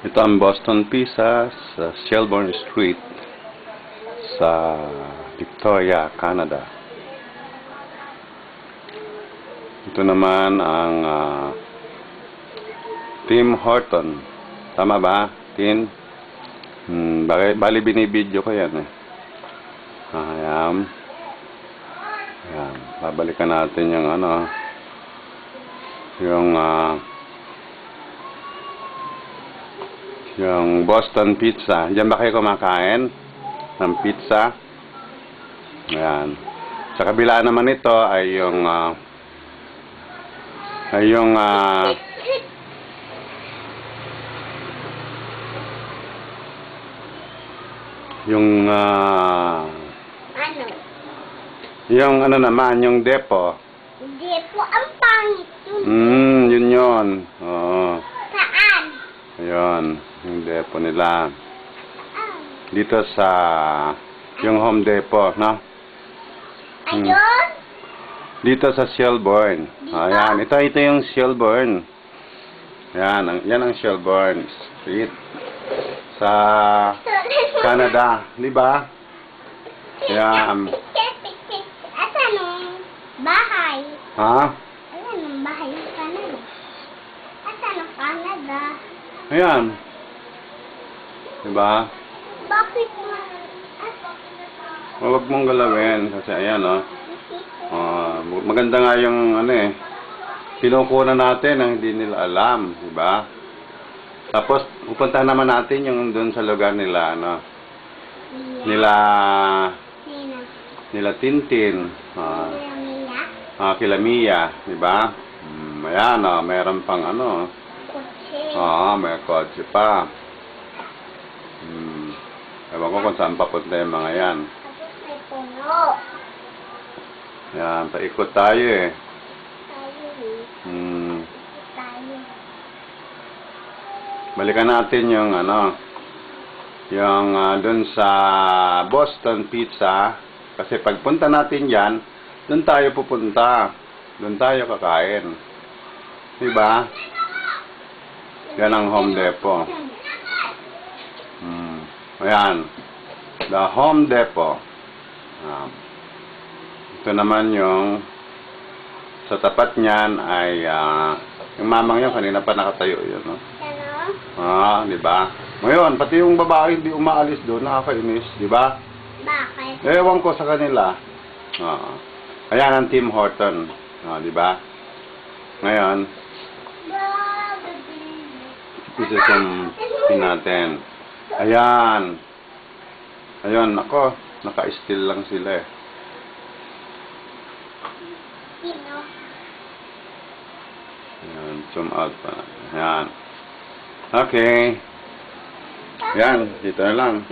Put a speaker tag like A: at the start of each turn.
A: Ito ang Boston Pizza sa Shelbourne Street sa Victoria, Canada. Ito naman ang Tim Horton. Tama ba? Tim? Bali binibidyo ko yan eh. Ayan. Ayan. Babalikan natin yung yung Boston Pizza. Diyan ba kayo kumakain ng pizza? Ayan. Sa kabila naman ito ay yung naman, yung depo.
B: Depo, ang pangit yun.
A: Yun. Oo.
B: Saan?
A: Ayun, yung depo nila.
B: Ah.
A: Dito sa yung Home Depot, no?
B: Ayun?
A: Dito sa Shelbourne.
B: Dito?
A: Ayan, ito yung Shelbourne. Yan ang Shelbourne Street sa Canada, di ba? Ayan.
B: Asan ang bahay?
A: Ha?
B: Ayan ang bahay ng Canada. Asan ang Canada?
A: Ayan. Di ba?
B: Bakit mo?
A: Huwag mong galawin kasi ayan, oh. Maganda nga yung kinukunan natin ang hindi nila alam, di ba? Tapos pupunta naman natin yung doon sa lugar nila, nila Tintin, kila Mia, di ba? Ayan, mayroon pang
B: Kotse.
A: may kotse pa. Ewan ko kung saan papunta yung mga yan.
B: Tapos may puno.
A: Yan, paikot tayo eh.
B: Tayo eh. Tayo.
A: Balikan natin yung dun sa Boston Pizza. Kasi pagpunta natin yan, dun tayo pupunta. Dun tayo kakain. Diba? Yan ang Home Depot. Ayan. The Home Depot. Ito naman yung sa tapat niyan ay yung mamang yun kanina pa nakatayo yun, no?
B: Ano?
A: Di ba? Ngayon, pati yung babae hindi umaalis doon, nakakainis, di ba?
B: Bakit?
A: Ewan ko sa kanila. Ayan ang Tim Horton, di ba? Ngayon, isusun natin. Ayan. Ayun, ako, naka-still lang sila eh.
B: Sino?
A: Ayan, zoom out pa. Ayan. Okay. Ayan, dito na lang.